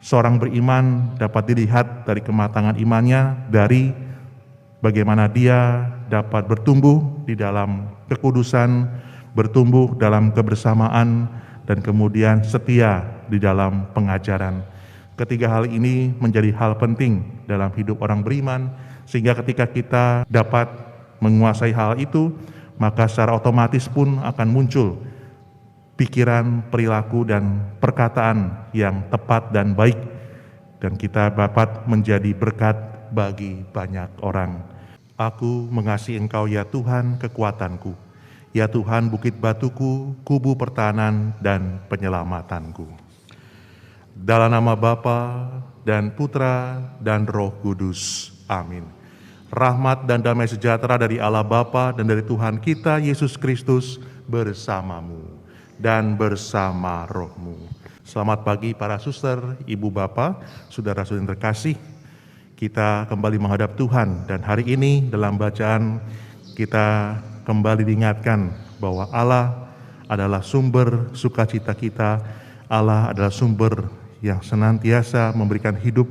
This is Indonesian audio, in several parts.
Seorang beriman dapat dilihat dari kematangan imannya, dari bagaimana dia dapat bertumbuh di dalam kekudusan, bertumbuh dalam kebersamaan, dan kemudian setia di dalam pengajaran. Ketiga hal ini menjadi hal penting dalam hidup orang beriman, sehingga ketika kita dapat menguasai hal itu, maka secara otomatis pun akan muncul pikiran, perilaku, dan perkataan yang tepat dan baik, dan kita dapat menjadi berkat bagi banyak orang. Aku mengasihi Engkau ya Tuhan, kekuatanku, ya Tuhan, bukit batuku, kubu pertahanan dan penyelamatanku. Dalam nama Bapa dan Putra dan Roh Kudus. Amin. Rahmat dan damai sejahtera dari Allah Bapa dan dari Tuhan kita Yesus Kristus bersamamu dan bersama rohmu. Selamat pagi para suster, ibu bapak, saudara-saudara yang terkasih. Kita kembali menghadap Tuhan, dan hari ini dalam bacaan kita kembali diingatkan bahwa Allah adalah sumber sukacita kita. Allah adalah sumber yang senantiasa memberikan hidup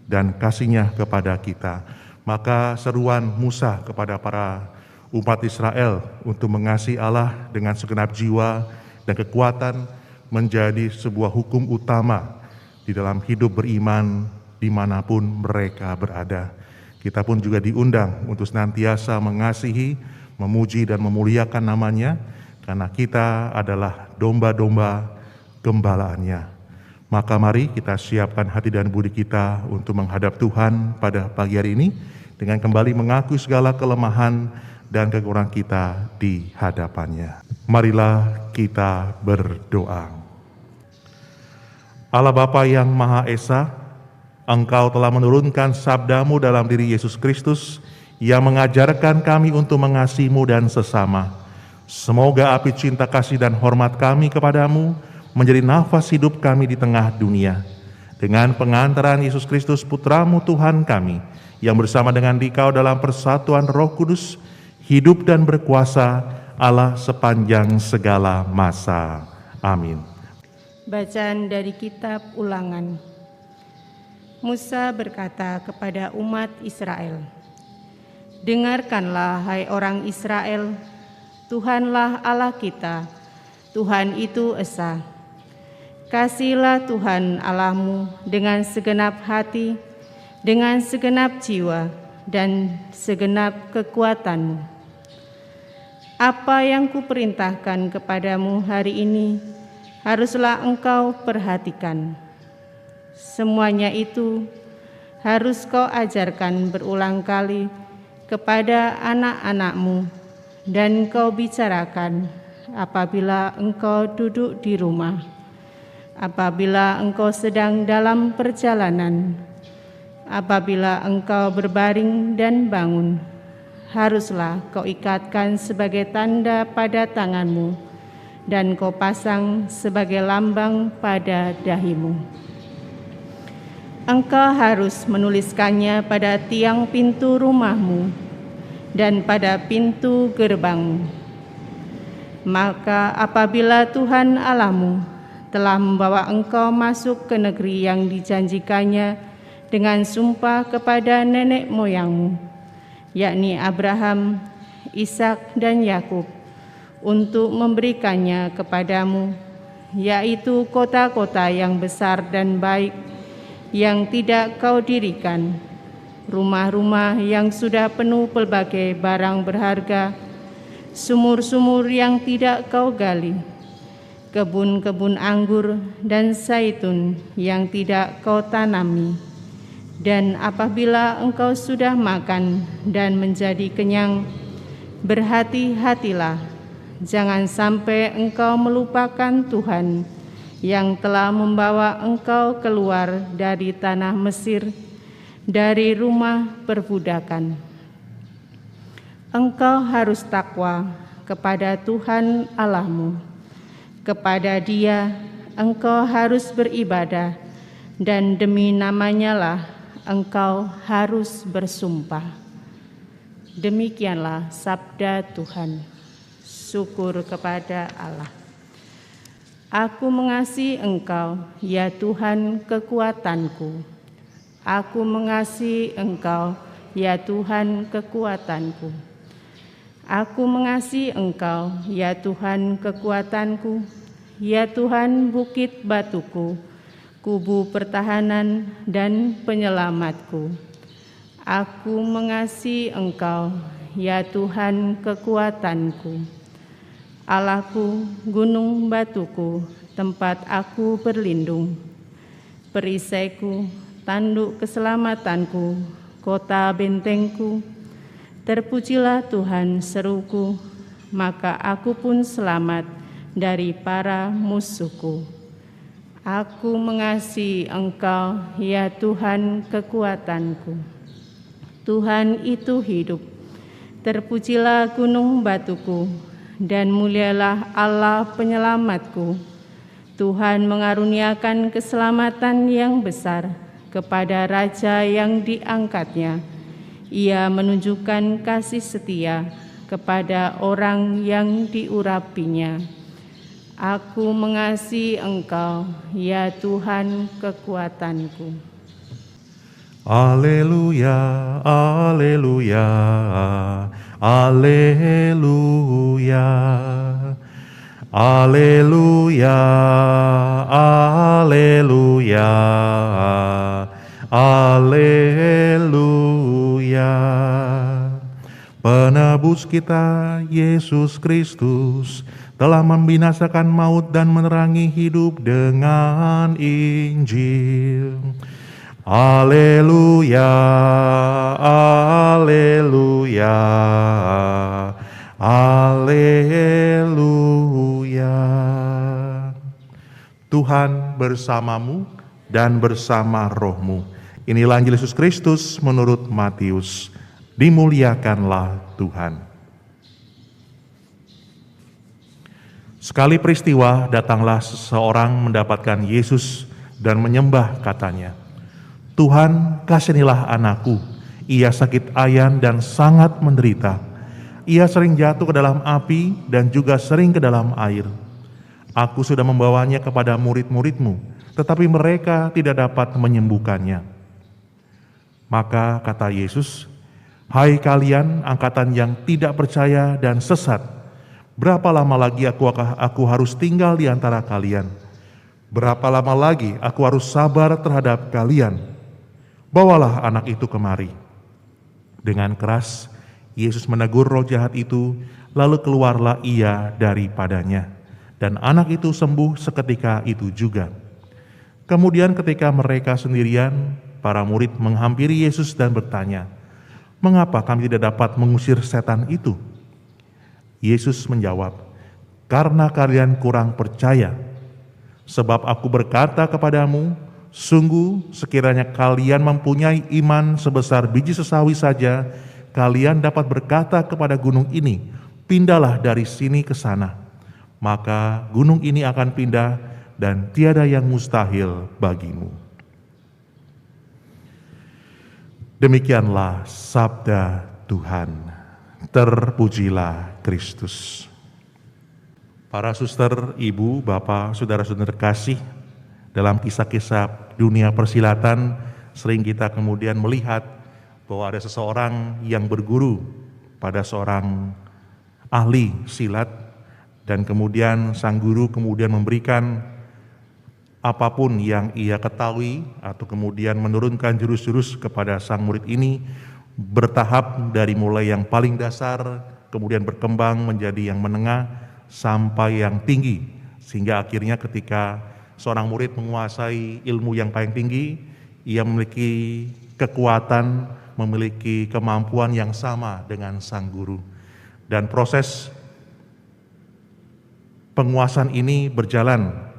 dan kasih-Nya kepada kita. Maka seruan Musa kepada para umat Israel untuk mengasihi Allah dengan segenap jiwa dan kekuatan menjadi sebuah hukum utama di dalam hidup beriman dimanapun mereka berada. Kita pun juga diundang untuk senantiasa mengasihi, memuji dan memuliakan namanya, karena kita adalah domba-domba gembalaannya. Maka mari kita siapkan hati dan budi kita untuk menghadap Tuhan pada pagi hari ini dengan kembali mengakui segala kelemahan dan kekurangan kita di hadapannya. Marilah kita berdoa. Allah Bapa yang Maha Esa, Engkau telah menurunkan sabda-Mu dalam diri Yesus Kristus yang mengajarkan kami untuk mengasihi-Mu dan sesama. Semoga api cinta kasih dan hormat kami kepadamu menjadi nafas hidup kami di tengah dunia. Dengan pengantaran Yesus Kristus Putra-Mu Tuhan kami, yang bersama dengan Dikau dalam persatuan Roh Kudus, hidup dan berkuasa Allah sepanjang segala masa. Amin. Bacaan dari kitab Ulangan. Musa berkata kepada umat Israel, "Dengarkanlah hai orang Israel, Tuhanlah Allah kita, Tuhan itu esa. Kasihilah Tuhan Allahmu dengan segenap hati, dengan segenap jiwa, dan segenap kekuatanmu. Apa yang kuperintahkan kepadamu hari ini, haruslah engkau perhatikan. Semuanya itu harus kau ajarkan berulang kali kepada anak-anakmu, dan kau bicarakan apabila engkau duduk di rumah, apabila engkau sedang dalam perjalanan, apabila engkau berbaring dan bangun. Haruslah kau ikatkan sebagai tanda pada tanganmu, dan kau pasang sebagai lambang pada dahimu. Engkau harus menuliskannya pada tiang pintu rumahmu dan pada pintu gerbangmu. Maka apabila Tuhan Allahmu telah membawa engkau masuk ke negeri yang dijanjikannya dengan sumpah kepada nenek moyangmu, yakni Abraham, Ishak, dan Yakub, untuk memberikannya kepadamu, yaitu kota-kota yang besar dan baik, yang tidak kau dirikan, rumah-rumah yang sudah penuh pelbagai barang berharga, sumur-sumur yang tidak kau gali, kebun-kebun anggur dan zaitun yang tidak kau tanami. Dan apabila engkau sudah makan dan menjadi kenyang, berhati-hatilah, jangan sampai engkau melupakan Tuhan yang telah membawa engkau keluar dari tanah Mesir, dari rumah perbudakan. Engkau harus takwa kepada Tuhan Allahmu. Kepada Dia engkau harus beribadah, dan demi namanya lah engkau harus bersumpah. Demikianlah sabda Tuhan. Syukur kepada Allah. Aku mengasihi Engkau, ya Tuhan kekuatanku. Aku mengasihi Engkau, ya Tuhan kekuatanku. Aku mengasihi Engkau, ya Tuhan kekuatanku, ya Tuhan bukit batuku, kubu pertahanan dan penyelamatku. Aku mengasihi Engkau, ya Tuhan kekuatanku. Allahku, gunung batuku, tempat aku berlindung, perisaiku, tanduk keselamatanku, kota bentengku. Terpujilah Tuhan, seruku, maka aku pun selamat dari para musuhku. Aku mengasihi Engkau, ya Tuhan kekuatanku. Tuhan itu hidup. Terpujilah gunung batuku, dan mulialah Allah penyelamatku. Tuhan mengaruniakan keselamatan yang besar kepada raja yang diangkatnya. Ia menunjukkan kasih setia kepada orang yang diurapinya. Aku mengasihi Engkau, ya Tuhan kekuatanku. Haleluya, haleluya, haleluya, haleluya, haleluya, haleluya. Penebus kita, Yesus Kristus, telah membinasakan maut dan menerangi hidup dengan Injil. Haleluya, haleluya, haleluya. Tuhan bersamamu dan bersama rohmu. Inilah Injil Yesus Kristus menurut Matius. Dimuliakanlah Tuhan. Sekali peristiwa datanglah seseorang mendapatkan Yesus dan menyembah, katanya, "Tuhan, kasihanilah anakku, ia sakit ayan dan sangat menderita. Ia sering jatuh ke dalam api dan juga sering ke dalam air. Aku sudah membawanya kepada murid-murid-Mu, tetapi mereka tidak dapat menyembuhkannya." Maka kata Yesus, "Hai kalian angkatan yang tidak percaya dan sesat, berapa lama lagi aku harus tinggal di antara kalian? Berapa lama lagi aku harus sabar terhadap kalian? Bawalah anak itu kemari." Dengan keras, Yesus menegur roh jahat itu, lalu keluarlah ia daripadanya. Dan anak itu sembuh seketika itu juga. Kemudian ketika mereka sendirian, para murid menghampiri Yesus dan bertanya, "Mengapa kami tidak dapat mengusir setan itu?" Yesus menjawab, "Karena kalian kurang percaya. Sebab aku berkata kepadamu, sungguh sekiranya kalian mempunyai iman sebesar biji sesawi saja, kalian dapat berkata kepada gunung ini, pindahlah dari sini ke sana. Maka gunung ini akan pindah dan tiada yang mustahil bagimu." Demikianlah sabda Tuhan. Terpujilah Kristus. Para suster, ibu, bapak, saudara-saudara terkasih, dalam kisah-kisah dunia persilatan, sering kita kemudian melihat bahwa ada seseorang yang berguru pada seorang ahli silat, dan kemudian sang guru kemudian memberikan apapun yang ia ketahui, atau kemudian menurunkan jurus-jurus kepada sang murid ini, bertahap dari mulai yang paling dasar, kemudian berkembang menjadi yang menengah, sampai yang tinggi, sehingga akhirnya ketika seorang murid menguasai ilmu yang paling tinggi, ia memiliki kekuatan, memiliki kemampuan yang sama dengan sang guru. Dan proses penguasaan ini berjalan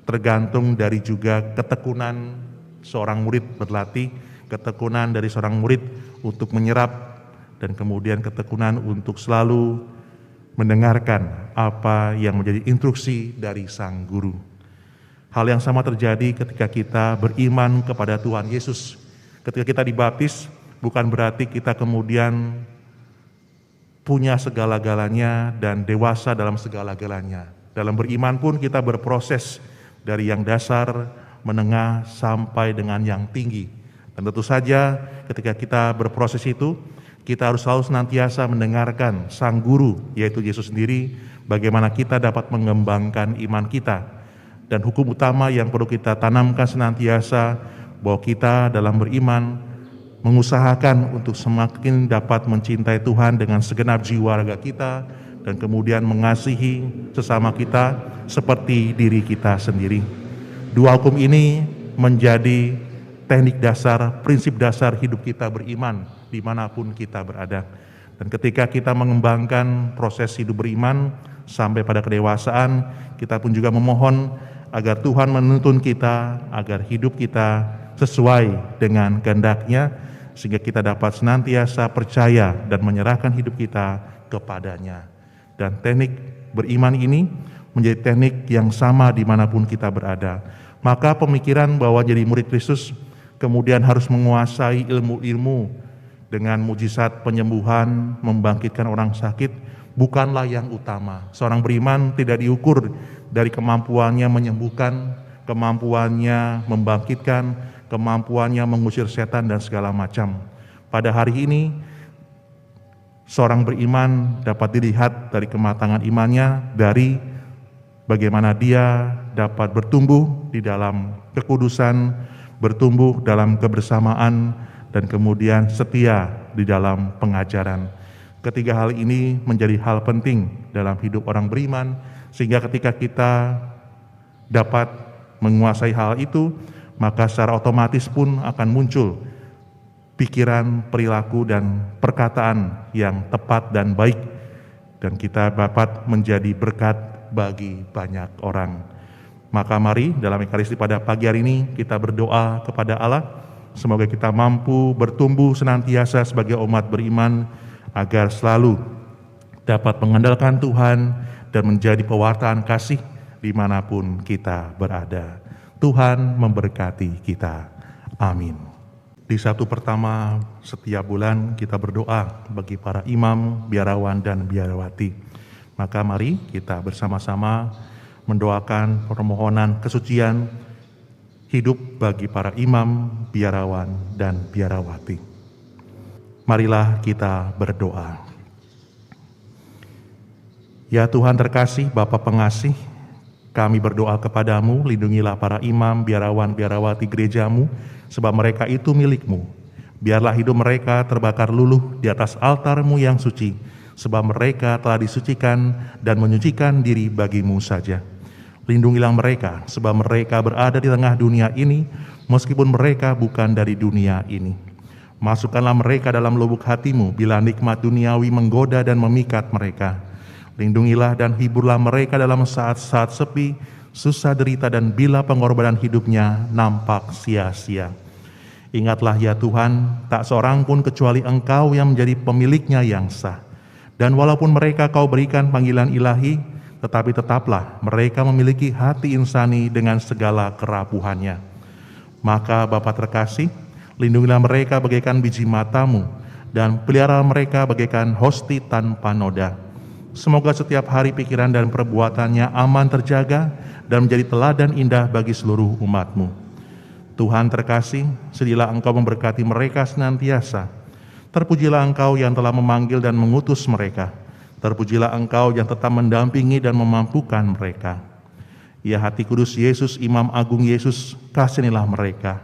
tergantung dari juga ketekunan seorang murid berlatih, ketekunan dari seorang murid untuk menyerap, dan kemudian ketekunan untuk selalu mendengarkan apa yang menjadi instruksi dari sang guru. Hal yang sama terjadi ketika kita beriman kepada Tuhan Yesus. Ketika kita dibaptis, bukan berarti kita kemudian punya segala-galanya dan dewasa dalam segala-galanya. Dalam beriman pun kita berproses dari yang dasar, menengah, sampai dengan yang tinggi. Dan tentu saja ketika kita berproses itu, kita harus selalu senantiasa mendengarkan Sang Guru, yaitu Yesus sendiri, bagaimana kita dapat mengembangkan iman kita. Dan hukum utama yang perlu kita tanamkan senantiasa, bahwa kita dalam beriman mengusahakan untuk semakin dapat mencintai Tuhan dengan segenap jiwa raga kita, dan kemudian mengasihi sesama kita seperti diri kita sendiri. Dua hukum ini menjadi teknik dasar, prinsip dasar hidup kita beriman dimanapun kita berada. Dan ketika kita mengembangkan proses hidup beriman sampai pada kedewasaan, kita pun juga memohon agar Tuhan menuntun kita, agar hidup kita sesuai dengan kehendak-Nya, sehingga kita dapat senantiasa percaya dan menyerahkan hidup kita kepada-Nya. Dan teknik beriman ini menjadi teknik yang sama dimanapun kita berada. Maka pemikiran bahwa jadi murid Kristus kemudian harus menguasai ilmu-ilmu dengan mujizat penyembuhan, membangkitkan orang sakit, bukanlah yang utama. Seorang beriman tidak diukur dari kemampuannya menyembuhkan, kemampuannya membangkitkan, kemampuannya mengusir setan dan segala macam. Pada hari ini, seorang beriman dapat dilihat dari kematangan imannya, dari bagaimana dia dapat bertumbuh di dalam kekudusan, bertumbuh dalam kebersamaan, dan kemudian setia di dalam pengajaran. Ketiga hal ini menjadi hal penting dalam hidup orang beriman, sehingga ketika kita dapat menguasai hal itu, maka secara otomatis pun akan muncul pikiran, perilaku, dan perkataan yang tepat dan baik, dan kita dapat menjadi berkat bagi banyak orang. Maka mari dalam Ekaristi pada pagi hari ini kita berdoa kepada Allah, semoga kita mampu bertumbuh senantiasa sebagai umat beriman, agar selalu dapat mengandalkan Tuhan dan menjadi pewartaan kasih dimanapun kita berada. Tuhan memberkati kita. Amin. Di Sabtu pertama setiap bulan kita berdoa bagi para imam, biarawan, dan biarawati. Maka mari kita bersama-sama mendoakan permohonan kesucian hidup bagi para imam, biarawan, dan biarawati. Marilah kita berdoa. Ya Tuhan terkasih, Bapa pengasih, kami berdoa kepadamu, lindungilah para imam, biarawan, biarawati gerejamu, sebab mereka itu milik-Mu. Biarlah hidup mereka terbakar luluh di atas altar-Mu yang suci, sebab mereka telah disucikan dan menyucikan diri bagi-Mu saja. Lindungilah mereka, sebab mereka berada di tengah dunia ini, meskipun mereka bukan dari dunia ini. Masukkanlah mereka dalam lubuk hati-Mu, bila nikmat duniawi menggoda dan memikat mereka. Lindungilah dan hiburlah mereka dalam saat-saat sepi, susah derita, dan bila pengorbanan hidupnya nampak sia-sia. Ingatlah ya Tuhan, tak seorang pun kecuali Engkau yang menjadi pemiliknya yang sah. Dan walaupun mereka Kau berikan panggilan ilahi, tetapi tetaplah mereka memiliki hati insani dengan segala kerapuhannya. Maka Bapa terkasih, lindungilah mereka bagaikan biji mata-Mu, dan pelihara mereka bagaikan hosti tanpa noda. Semoga setiap hari pikiran dan perbuatannya aman terjaga dan menjadi teladan indah bagi seluruh umat-Mu. Tuhan terkasih, sedialah Engkau memberkati mereka senantiasa. Terpujilah Engkau yang telah memanggil dan mengutus mereka. Terpujilah Engkau yang tetap mendampingi dan memampukan mereka. Ya hati kudus Yesus, Imam Agung Yesus, kasihanilah mereka.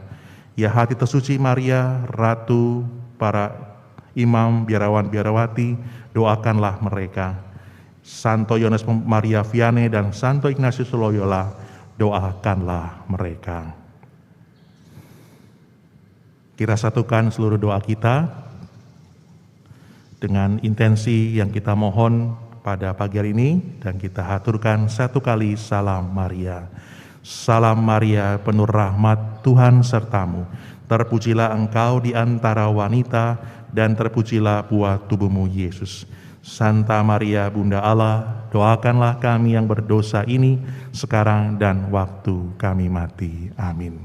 Ya hati tersuci Maria, Ratu para imam, biarawan, biarawati, doakanlah mereka. Santo Yohanes Maria Vianney dan Santo Ignatius Loyola, doakanlah mereka. Kita satukan seluruh doa kita dengan intensi yang kita mohon pada pagi hari ini, dan kita haturkan satu kali salam Maria. Salam Maria, penuh rahmat, Tuhan sertamu. Terpujilah engkau di antara wanita, dan terpujilah buah tubuhmu Yesus. Santa Maria Bunda Allah, doakanlah kami yang berdosa ini sekarang dan waktu kami mati. Amin.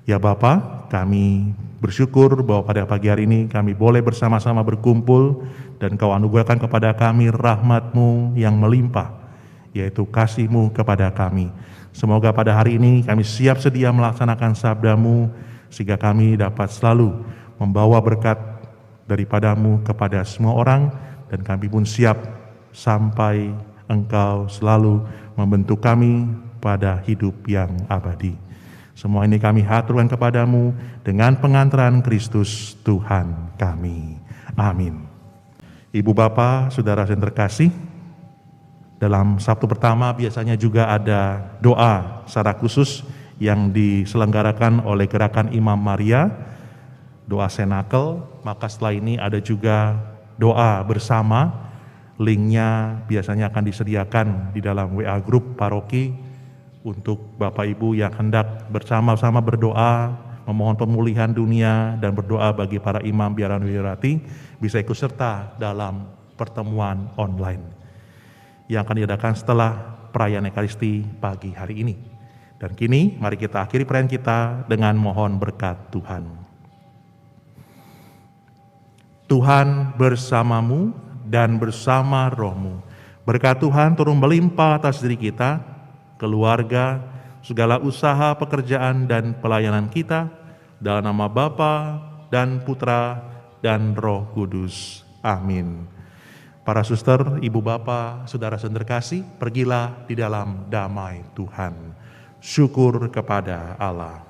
Ya Bapa, kami bersyukur bahwa pada pagi hari ini kami boleh bersama-sama berkumpul, dan Kau anugerahkan kepada kami rahmat-Mu yang melimpah, yaitu kasih-Mu kepada kami. Semoga pada hari ini kami siap sedia melaksanakan sabda-Mu, sehingga kami dapat selalu membawa berkat daripada-Mu kepada semua orang, dan kami pun siap sampai Engkau selalu membentuk kami pada hidup yang abadi. Semua ini kami haturkan kepadamu dengan pengantaran Kristus Tuhan kami. Amin. Ibu Bapa, saudara yang terkasih, dalam Sabtu pertama biasanya juga ada doa secara khusus yang diselenggarakan oleh Gerakan Imam Maria, doa Senakel. Maka setelah ini ada juga doa bersama, linknya biasanya akan disediakan di dalam WA Group Paroki untuk Bapak Ibu yang hendak bersama-sama berdoa, memohon pemulihan dunia, dan berdoa bagi para imam biaran wirati, bisa ikut serta dalam pertemuan online yang akan diadakan setelah perayaan Ekaristi pagi hari ini. Dan kini mari kita akhiri perayaan kita dengan mohon berkat Tuhan. Tuhan bersamamu dan bersama rohmu. Berkat Tuhan turun melimpah atas diri kita, keluarga, segala usaha, pekerjaan, dan pelayanan kita, dalam nama Bapa dan Putra dan Roh Kudus. Amin. Para suster, ibu bapa, saudara yang terkasih, pergilah di dalam damai Tuhan. Syukur kepada Allah.